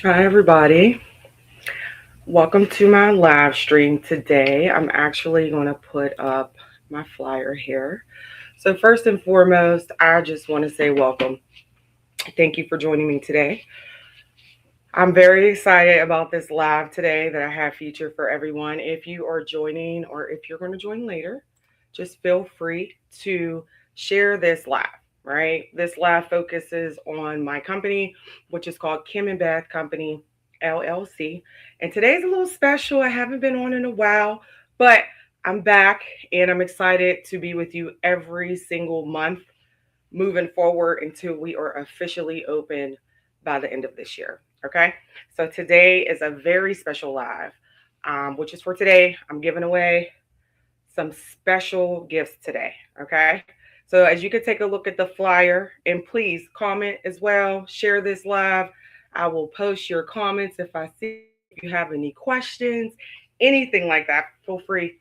Hi, everybody. Welcome to my live stream today. I'm actually going to put up my flyer here. So, first and foremost, I just want to say welcome. Thank you for joining me today. I'm very excited about this live today that I have featured for everyone. If you are joining or if you're going to join later, just feel free to share this live, right? This live focuses on my company, which is called Kim and Bath Company LLC. And today's a little special. I haven't been on in a while, but I'm back and I'm excited to be with you every single month moving forward until we are officially open by the end of this year. Okay. So today is a very special live, which is for today. I'm giving away some special gifts today. Okay. So as you can take a look at the flyer and please comment as well, share this live. I will post your comments if I see if you have any questions, anything like that. Feel free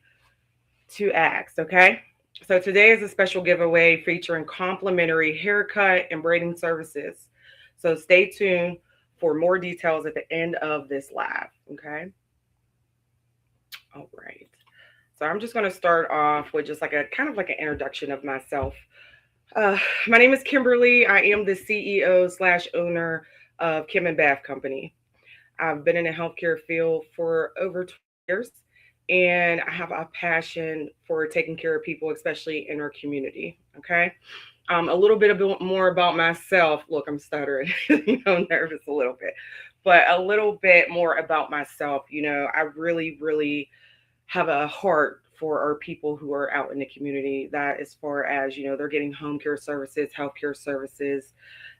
to ask. Okay. So today is a special giveaway featuring complimentary haircut and braiding services. So stay tuned for more details at the end of this live. Okay. All right. So I'm just going to start off with just like a kind of like an introduction of myself. Uh, my name is Kimberly. I am the CEO slash owner of Kim and Bath Company. I've been in the healthcare field for over 20 years, and I have a passion for taking care of people, especially in our community. Okay. A little bit more about myself. Look, I'm stuttering, nervous a little bit, but a little bit more about myself. I really have a heart for our people who are out in the community. That as far as they're getting home care services, healthcare services,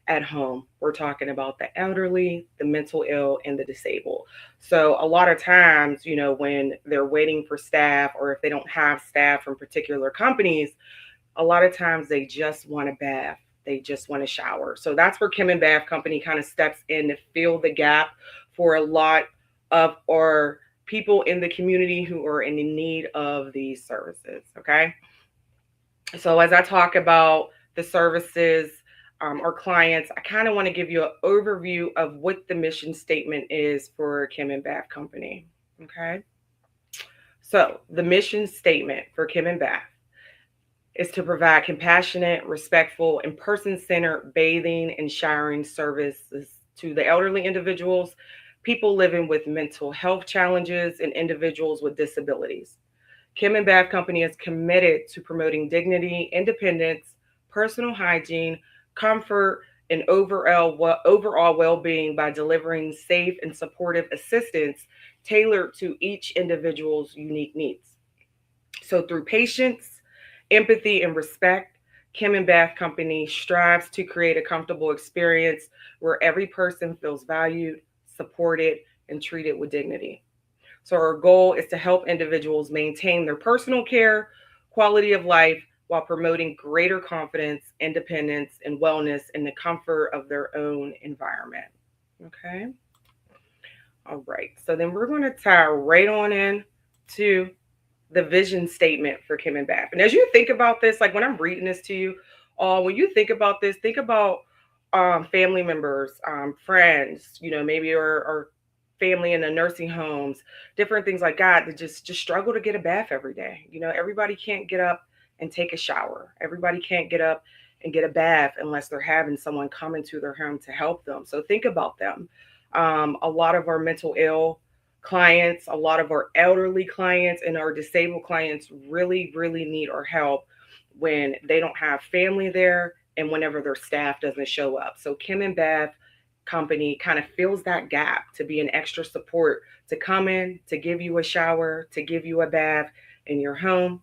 at home. We're talking about the elderly, the mental ill, and the disabled. So, a lot of times, when they're waiting for staff or if they don't have staff from particular companies, a lot of times they just want a bath. They just want a shower. So, that's where Kim and Bath Company kind of steps in to fill the gap for a lot of our people in the community who are in need of these services. Okay. So, as I talk about the services or clients, I kind of want to give you an overview of what the mission statement is for Kim and Bath Company. Okay. So, the mission statement for Kim and Bath is to provide compassionate, respectful, and person centered bathing and showering services to the elderly individuals, people living with mental health challenges, and individuals with disabilities. Kim and Bath Company is committed to promoting dignity, independence, personal hygiene, comfort, and overall well-being by delivering safe and supportive assistance tailored to each individual's unique needs. So through patience, empathy, and respect, Kim and Bath Company strives to create a comfortable experience where every person feels valued, supported, and treated with dignity. So, our goal is to help individuals maintain their personal care, quality of life, while promoting greater confidence, independence, and wellness in the comfort of their own environment. Okay. All right. So, then we're going to tie right on in to the vision statement for Kim and Bath. And as you think about this, like when I'm reading this to you, when you think about this, think about family members, friends, maybe or family in the nursing homes, different things like that just struggle to get a bath every day. Everybody can't get up and take a shower. Everybody can't get up and get a bath unless they're having someone come into their home to help them. So think about them. A lot of our mental ill clients, a lot of our elderly clients, and our disabled clients really need our help when they don't have family there and whenever their staff doesn't show up. So Kim and Bath Company kind of fills that gap to be an extra support to come in, to give you a shower, to give you a bath in your home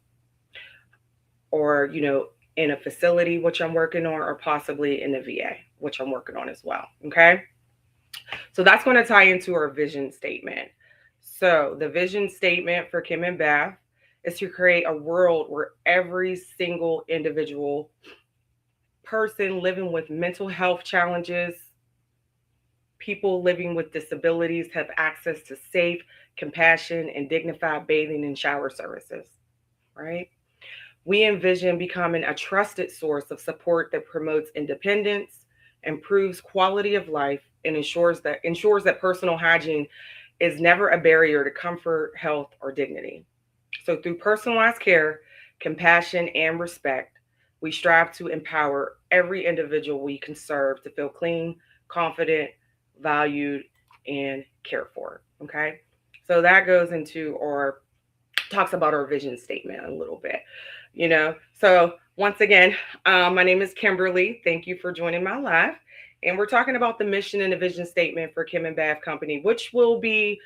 or, in a facility, which I'm working on, or possibly in the VA, which I'm working on as well. Okay. So that's going to tie into our vision statement. So the vision statement for Kim and Bath is to create a world where every single individual person living with mental health challenges, people living with disabilities have access to safe, compassion, and dignified bathing and shower services, right? We envision becoming a trusted source of support that promotes independence, improves quality of life, and ensures that personal hygiene is never a barrier to comfort, health, or dignity. So through personalized care, compassion, and respect, we strive to empower every individual we can serve to feel clean, confident, valued, and cared for. Okay. So that goes into our talks about our vision statement a little bit, you know. So once again, my name is Kimberly. Thank you for joining my live. And we're talking about the mission and the vision statement for Kim and Bath Company, which will be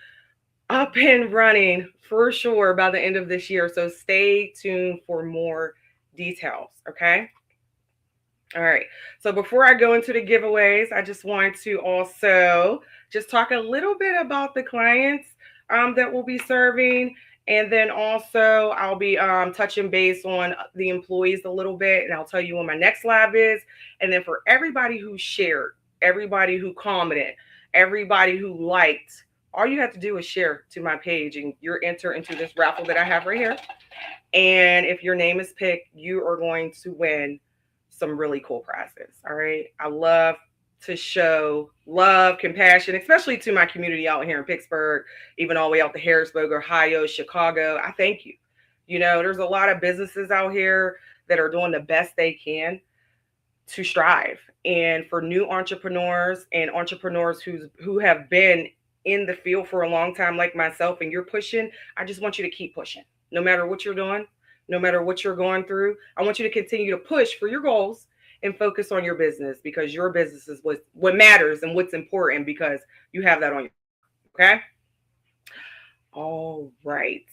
up and running for sure by the end of this year. So stay tuned for more details. Okay. All right. So before I go into the giveaways, I just want to also just talk a little bit about the clients that we'll be serving. And then also I'll be touching base on the employees a little bit. And I'll tell you when my next live is. And then for everybody who shared, everybody who commented, everybody who liked, all you have to do is share to my page and you're entered into this raffle that I have right here. And if your name is picked, you are going to win some really cool prizes. All right. I love to show love, compassion, especially to my community out here in Pittsburgh, even all the way out to Harrisburg, Ohio, Chicago. I thank you. You know, there's a lot of businesses out here that are doing the best they can to strive. And for new entrepreneurs and entrepreneurs who have been in the field for a long time, like myself, and you're pushing, I just want you to keep pushing. No matter what you're doing, no matter what you're going through, I want you to continue to push for your goals and focus on your business because your business is what matters and what's important because you have that on you. Okay? All right.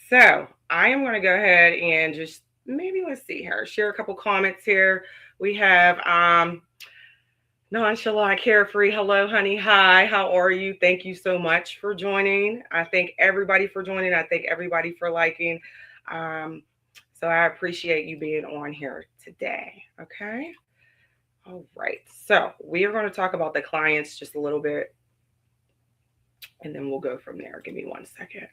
So I am going to go ahead and just maybe let's see here, share a couple comments here. We have Nonchalant Carefree. Hello, honey. Hi. How are you? Thank you so much for joining. I thank everybody for joining. I thank everybody for liking. So I appreciate you being on here today. Okay. All right. So we are going to talk about the clients just a little bit and then we'll go from there. Give me 1 second.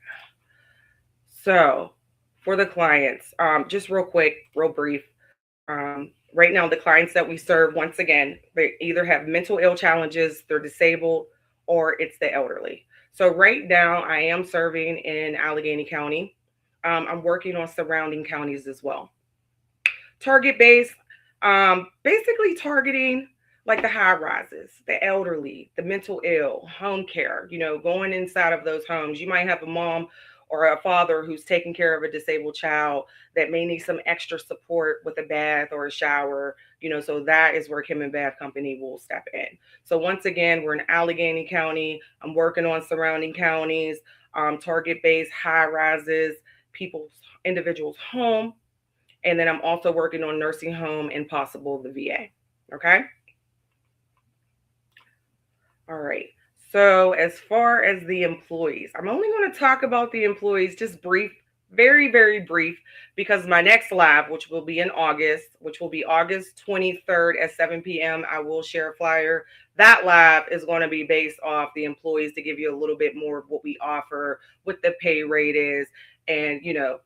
So for the clients, just real quick, real brief. Right now, the clients that we serve, once again, they either have mental ill challenges, they're disabled, or it's the elderly. So right now, I am serving in Allegheny County. I'm working on surrounding counties as well. Target base, basically targeting like the high rises, the elderly, the mental ill, home care, you know, going inside of those homes. You might have a mom or a father who's taking care of a disabled child that may need some extra support with a bath or a shower, you know, so that is where Kim and Bath Company will step in. So once again, we're in Allegheny County. I'm working on surrounding counties, target base, high rises, individuals' home. And then I'm also working on nursing home and possible the VA. Okay. All right. So as far as the employees, I'm only going to talk about the employees, just brief, very, very brief, because my next live, which will be in August, which will be August 23rd at 7 p.m., I will share a flyer. That live is going to be based off the employees to give you a little bit more of what we offer, what the pay rate is, and, you know,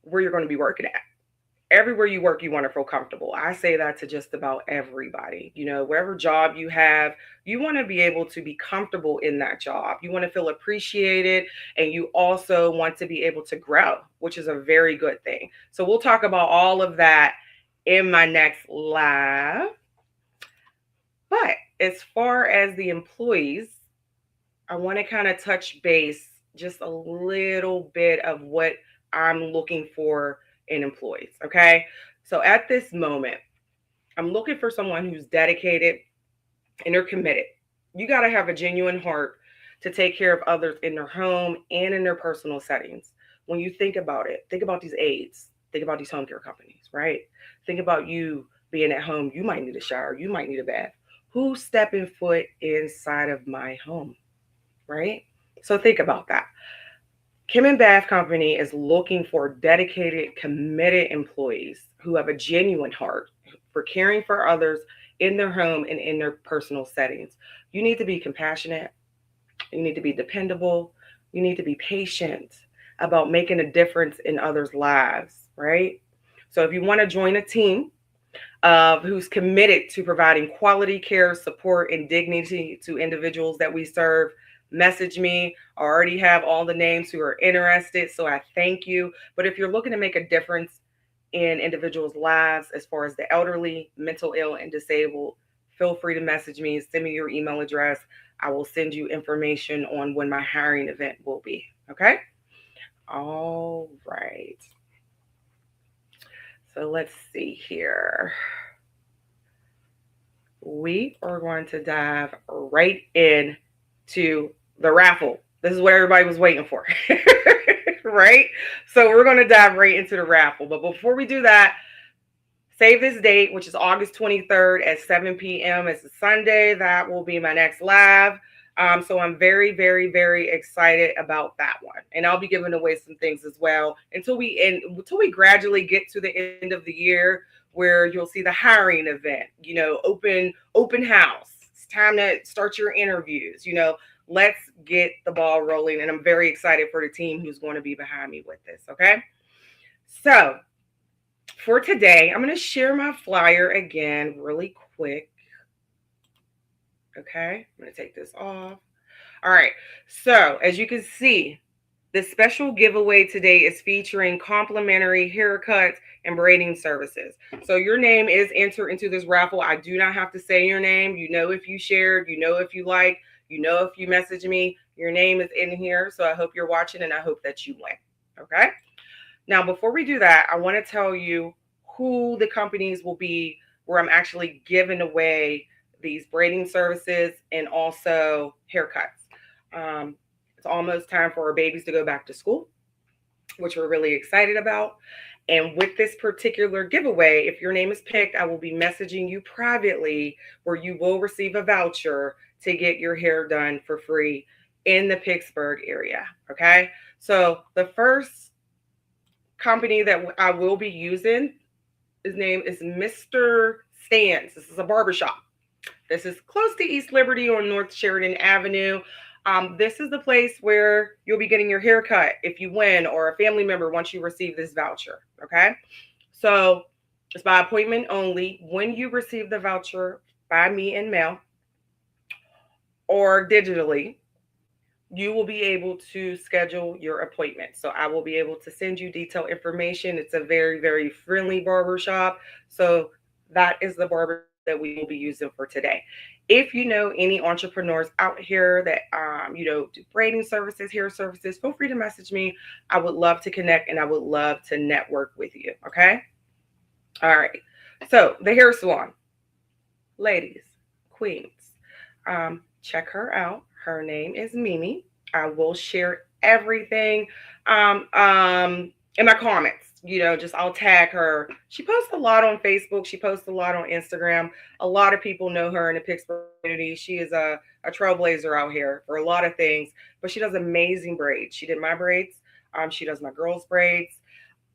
where you're going to be working at. Everywhere you work, you want to feel comfortable. I say that to just about everybody. You know, wherever job you have, you want to be able to be comfortable in that job. You want to feel appreciated, and you also want to be able to grow, which is a very good thing. So we'll talk about all of that in my next live. But as far as the employees, I want to kind of touch base just a little bit of what I'm looking for in employees. Okay. So at this moment, I'm looking for someone who's dedicated and they're committed. You got to have a genuine heart to take care of others in their home and in their personal settings. When you think about it, think about these aides, think about these home care companies, right? Think about you being at home. You might need a shower. You might need a bath. Who's stepping foot inside of my home, right? So think about that. Kim and Bath Company is looking for dedicated, committed employees who have a genuine heart for caring for others in their home and in their personal settings. You need to be compassionate. You need to be dependable. You need to be patient about making a difference in others' lives, right? So if you want to join a team who's committed to providing quality care, support, and dignity to individuals that we serve. Message me. I already have all the names who are interested, so I thank you. But if you're looking to make a difference in individuals' lives as far as the elderly, mental ill, and disabled, feel free to message me. Send me your email address. I will send you information on when my hiring event will be. Okay? All right. So let's see here. We are going to dive right into the raffle. This is what everybody was waiting for, right? So we're going to dive right into the raffle. But before we do that, save this date, which is August 23rd at 7 p.m. It's a Sunday. That will be my next live. So I'm very, very, very excited about that one. And I'll be giving away some things as well until we gradually get to the end of the year, where you'll see the hiring event, open house. It's time to start your interviews, let's get the ball rolling. And I'm very excited for the team who's going to be behind me with this. Okay. So for today, I'm going to share my flyer again really quick. Okay. I'm going to take this off. All right. So as you can see, this special giveaway today is featuring complimentary haircuts and braiding services. So your name is entered into this raffle. I do not have to say your name. If you shared, if you like, if you message me, your name is in here. So I hope you're watching and I hope that you win. Okay. Now, before we do that, I want to tell you who the companies will be where I'm actually giving away these braiding services and also haircuts. It's almost time for our babies to go back to school, which we're really excited about. And with this particular giveaway, if your name is picked, I will be messaging you privately where you will receive a voucher to get your hair done for free in the Pittsburgh area. Okay. So the first company that I will be using, his name is Mr. Stan's. This is a barbershop. This is close to East Liberty on North Sheridan Avenue. This is the place where you'll be getting your hair cut if you win, or a family member once you receive this voucher. Okay. So it's by appointment only. When you receive the voucher by me in mail or digitally, you will be able to schedule your appointment. So I will be able to send you detailed information. It's a very, very friendly barbershop. So that is the barber that we will be using for today. If you know any entrepreneurs out here that, do braiding services, hair services, feel free to message me. I would love to connect and I would love to network with you. Okay. All right. So the hair salon, ladies, queens, check her out. Her name is Mimi. I will share everything in my comments. I'll tag her. She posts a lot on Facebook. She posts a lot on Instagram. A lot of people know her in the Pittsburgh community. She is a trailblazer out here for a lot of things, but she does amazing braids. She did my braids. She does my girls' braids.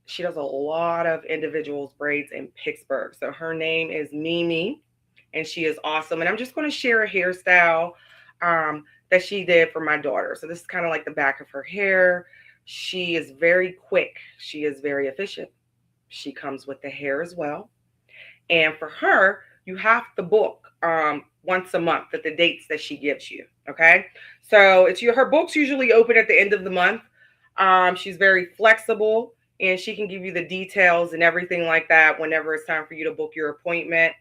She does a lot of individuals' braids in Pittsburgh. So her name is Mimi, and she is awesome. And I'm just going to share a hairstyle that she did for my daughter. So this is kind of like the back of her hair. She is very quick. She is very efficient. She comes with the hair as well. And for her, you have to book once a month at the dates that she gives you. Okay. So her books usually open at the end of the month. She's very flexible and she can give you the details and everything like that. Whenever it's time for you to book your appointment,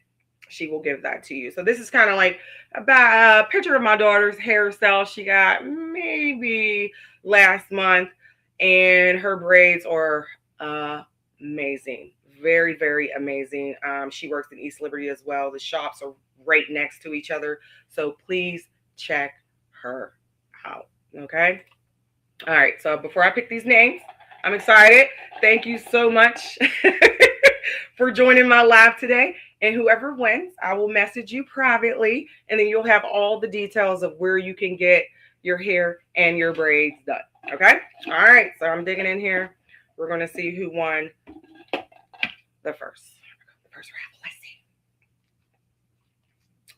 she will give that to you. So this is kind of like about a picture of my daughter's hairstyle she got maybe last month. And her braids are amazing. Very, very amazing. She works in East Liberty as well. The shops are right next to each other. So please check her out. Okay. All right. So before I pick these names, I'm excited. Thank you so much for joining my live today. And whoever wins, I will message you privately. And then you'll have all the details of where you can get your hair and your braids done. Okay. All right. So I'm digging in here. We're going to see who won the first raffle. Let's see.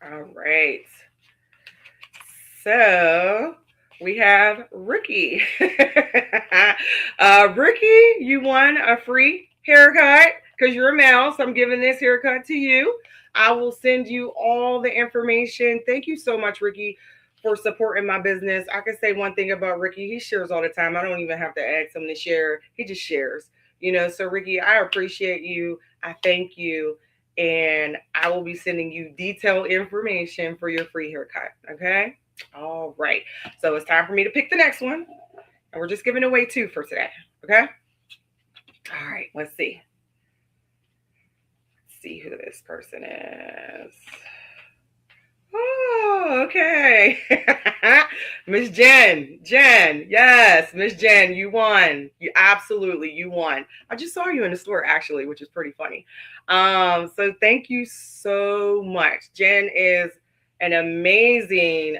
All right. So we have Ricky. Ricky, you won a free haircut. because you're a male. So I'm giving this haircut to you. I will send you all the information. Thank you so much, Ricky, for supporting my business. I can say one thing about Ricky. He shares all the time. I don't even have to ask him to share. He just shares. So Ricky, I appreciate you. I thank you. And I will be sending you detailed information for your free haircut. Okay. All right. So it's time for me to pick the next one. And we're just giving away 2 for today. Okay. All right. Let's see. Let's see who this person is. Oh, okay. Miss Jen. Jen. Yes, Miss Jen, you won. You won. I just saw you in the store actually, which is pretty funny. So thank you so much. Jen is an amazing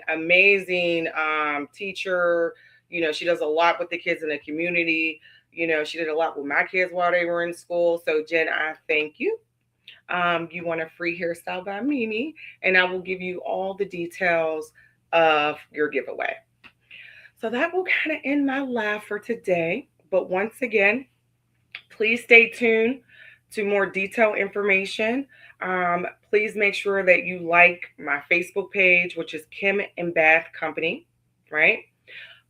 teacher. She does a lot with the kids in the community. She did a lot with my kids while they were in school. So Jen, I thank you. You want a free hairstyle by Mimi, and I will give you all the details of your giveaway. So that will kind of end my live for today. But once again, please stay tuned to more detailed information. Please make sure that you like my Facebook page, which is Kim and Bath Company, right?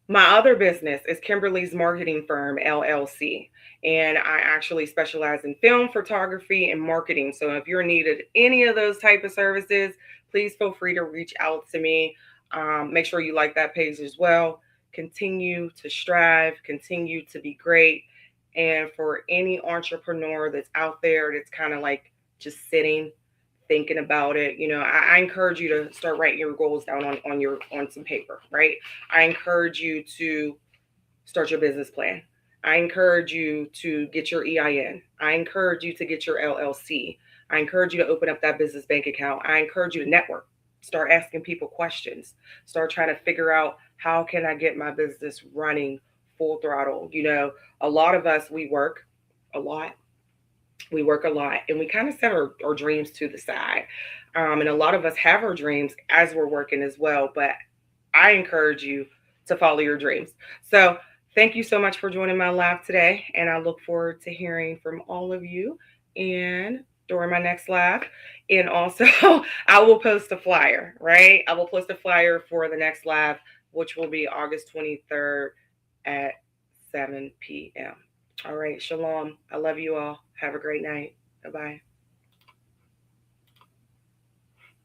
My other business is Kimberly's Marketing Firm, LLC. And I actually specialize in film photography and marketing. So if you're needed any of those type of services, please feel free to reach out to me. Make sure you like that page as well. Continue to strive, continue to be great. And for any entrepreneur that's out there that's kind of like just sitting, thinking about it, I encourage you to start writing your goals down on some paper, right? I encourage you to start your business plan. I encourage you to get your EIN. I encourage you to get your LLC. I encourage you to open up that business bank account. I encourage you to network. Start asking people questions. Start trying to figure out, how can I get my business running full throttle? A lot of us, we work a lot. And we kind of set our dreams to the side. And a lot of us have our dreams as we're working as well. But I encourage you to follow your dreams. So thank you so much for joining my live today. And I look forward to hearing from all of you and during my next live. And also, I will post a flyer, right? I will post a flyer for the next live, which will be August 23rd at 7 p.m. All right. Shalom. I love you all. Have a great night. Bye-bye.